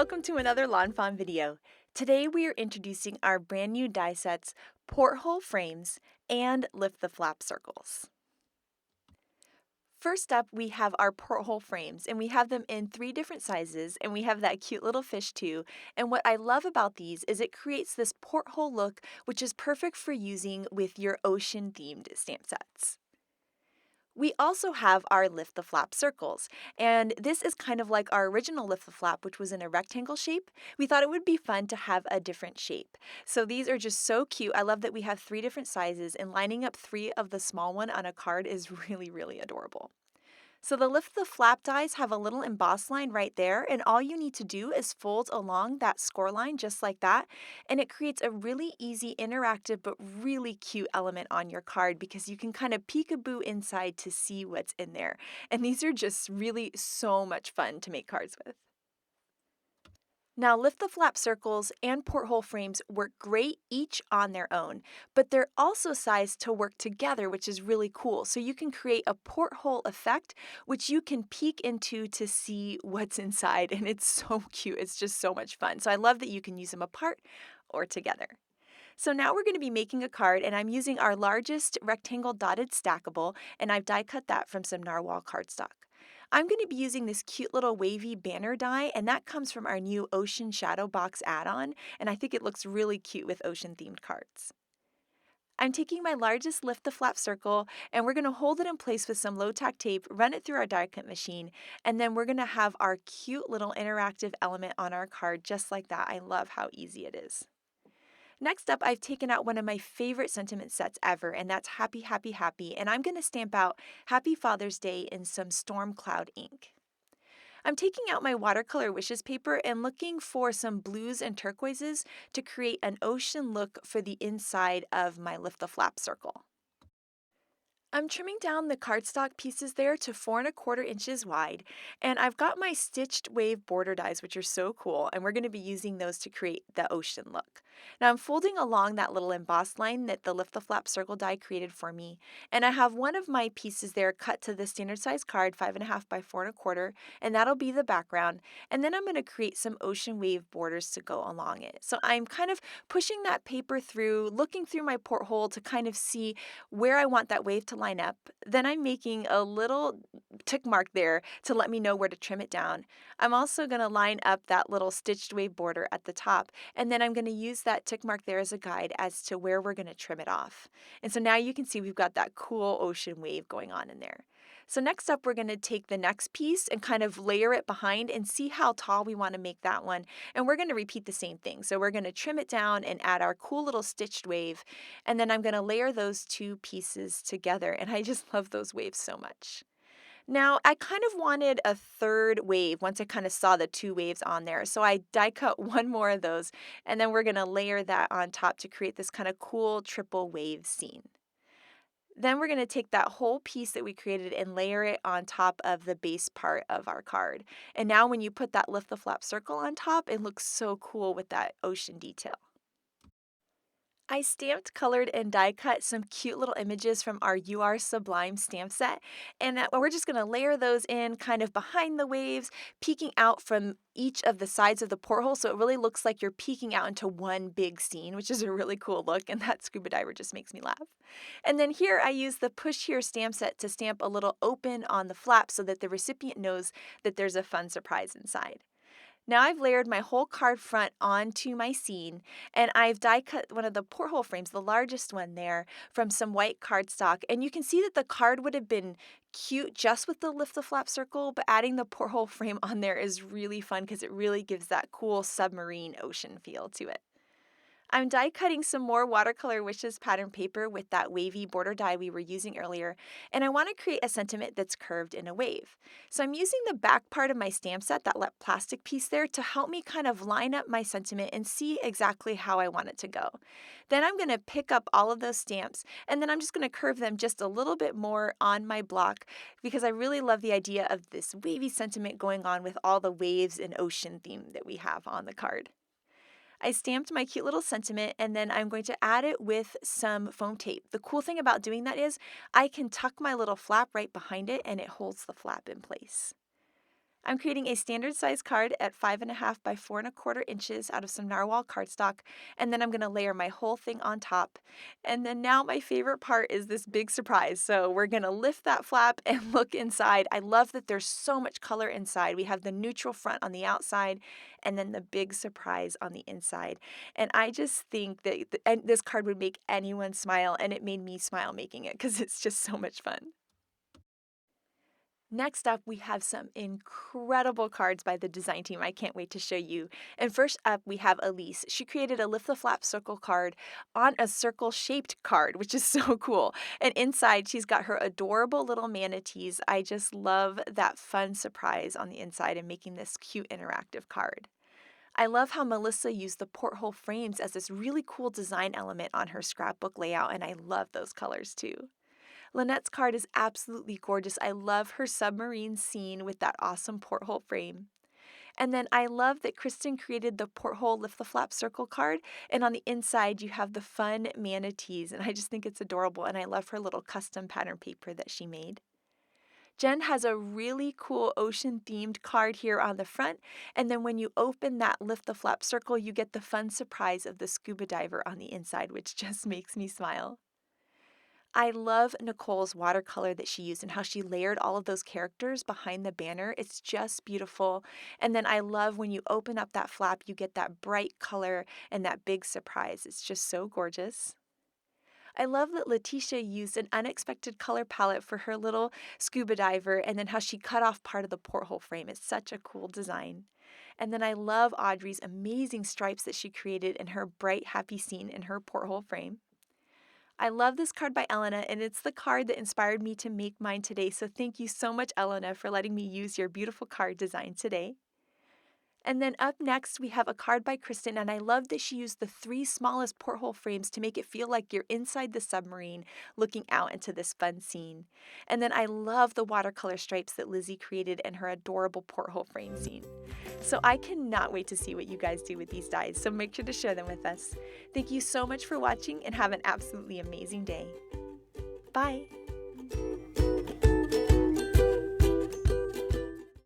welcome to another lawnfawn video. Today we are introducing our brand new die sets, Porthole frames, and Lift the Flap circles. First up, we have our Porthole frames, and we have them in 3 different sizes, and we have that cute little fish too. And what I love about these is it creates this porthole look, which is perfect for using with your ocean-themed stamp sets. We also have our Lift the Flap circles, and this is kind of like our original Lift the Flap, which was in a rectangle shape. We thought it would be fun to have a different shape. So these are just so cute. I love that we have 3 different sizes, and lining up 3 of the small one on a card is really adorable. So the Lift the Flap dies have a little embossed line right there, and all you need to do is fold along that score line just like that, and it creates a really easy, interactive, but really cute element on your card because you can kind of peekaboo inside to see what's in there. And these are just really so much fun to make cards with. Now, Lift the Flap circles and porthole frames work great each on their own, but they're also sized to work together, which is really cool. So you can create a porthole effect, which you can peek into to see what's inside, and it's so cute. It's just so much fun. So I love that you can use them apart or together. So now we're going to be making a card, and I'm using our largest rectangle dotted stackable, and I've die cut that from some narwhal cardstock. I'm going to be using this cute little wavy banner die, and that comes from our new Ocean Shadow Box add-on, and I think it looks really cute with ocean-themed cards. I'm taking my largest Lift the Flap circle, and we're going to hold it in place with some low-tack tape, run it through our die cut machine, and then we're going to have our cute little interactive element on our card just like that. I love how easy it is. Next up, I've taken out one of my favorite sentiment sets ever, and that's Happy, Happy, Happy, and I'm going to stamp out Happy Father's Day in some Storm Cloud ink. I'm taking out my Watercolor Wishes paper and looking for some blues and turquoises to create an ocean look for the inside of my Lift the Flap circle. I'm trimming down the cardstock pieces there to 4¼ inches wide, and I've got my stitched wave border dies, which are so cool, and we're going to be using those to create the ocean look. Now I'm folding along that little embossed line that the Lift the Flap circle die created for me, and I have one of my pieces there cut to the standard size card, 5½ by 4¼ and that'll be the background, and then I'm going to create some ocean wave borders to go along it. So I'm kind of pushing that paper through, looking through my porthole to kind of see where I want that wave to line up. Then I'm making a little tick mark there to let me know where to trim it down. I'm also going to line up that little stitched wave border at the top, and then I'm going to use that tick mark there as a guide as to where we're going to trim it off. And so now you can see we've got that cool ocean wave going on in there. So next up, we're going to take the next piece and kind of layer it behind and see how tall we want to make that one. And we're going to repeat the same thing. So we're going to trim it down and add our cool little stitched wave. And then I'm going to layer those 2 pieces together. And I just love those waves so much. Now, I kind of wanted a 3rd wave once I kind of saw the 2 waves on there. So I die cut one more of those, and then we're going to layer that on top to create this kind of cool triple wave scene. Then we're going to take that whole piece that we created and layer it on top of the base part of our card. And now when you put that Lift the Flap circle on top, it looks so cool with that ocean detail. I stamped, colored, and die cut some cute little images from our Sublime stamp set, and we're just going to layer those in kind of behind the waves, peeking out from each of the sides of the porthole, so it really looks like you're peeking out into one big scene, which is a really cool look, and that scuba diver just makes me laugh. And then here I use the Push Here stamp set to stamp a little open on the flap so that the recipient knows that there's a fun surprise inside. Now I've layered my whole card front onto my scene, and I've die cut one of the porthole frames, the largest one there, from some white cardstock. And you can see that the card would have been cute just with the Lift the Flap circle, but adding the porthole frame on there is really fun because it really gives that cool submarine ocean feel to it. I'm die cutting some more Watercolor Wishes pattern paper with that wavy border die we were using earlier, and I want to create a sentiment that's curved in a wave. So I'm using the back part of my stamp set, that plastic piece there, to help me kind of line up my sentiment and see exactly how I want it to go. Then I'm going to pick up all of those stamps, and then I'm just going to curve them just a little bit more on my block because I really love the idea of this wavy sentiment going on with all the waves and ocean theme that we have on the card. I stamped my cute little sentiment, and then I'm going to add it with some foam tape. The cool thing about doing that is I can tuck my little flap right behind it and it holds the flap in place. I'm creating a standard size card at 5.5 by 4.25 inches out of some narwhal cardstock, and then I'm going to layer my whole thing on top. And then now my favorite part is this big surprise. So we're going to lift that flap and look inside. I love that there's so much color inside. We have the neutral front on the outside and then the big surprise on the inside. And I just think that and this card would make anyone smile, and it made me smile making it because it's just so much fun. Next up, we have some incredible cards by the design team I can't wait to show you. And first up, we have Elise. She created a lift the flap circle card on a circle shaped card, which is so cool. And inside, she's got her adorable little manatees. I just love that fun surprise on the inside and making this cute interactive card. I love how Melissa used the porthole frames as this really cool design element on her scrapbook layout, and I love those colors too. Lynette's card is absolutely gorgeous. I love her submarine scene with that awesome porthole frame. And then I love that Kristen created the porthole lift the flap circle card, and on the inside you have the fun manatees, and I just think it's adorable, and I love her little custom pattern paper that she made. Jen has a really cool ocean-themed card here on the front, and then when you open that lift the flap circle, you get the fun surprise of the scuba diver on the inside, which just makes me smile. I love Nicole's watercolor that she used and how she layered all of those characters behind the banner. It's just beautiful. And then I love when you open up that flap, you get that bright color and that big surprise. It's just so gorgeous. I love that Letitia used an unexpected color palette for her little scuba diver and then how she cut off part of the porthole frame. It's such a cool design. And then I love Audrey's amazing stripes that she created in her bright, happy scene in her porthole frame. I love this card by Elena, and it's the card that inspired me to make mine today. So thank you so much, Elena, for letting me use your beautiful card design today. And then up next, we have a card by Kristen, and I love that she used the 3 smallest porthole frames to make it feel like you're inside the submarine looking out into this fun scene. And then I love the watercolor stripes that Lizzie created in her adorable porthole frame scene. So I cannot wait to see what you guys do with these dies, so make sure to share them with us. Thank you so much for watching, and have an absolutely amazing day. Bye!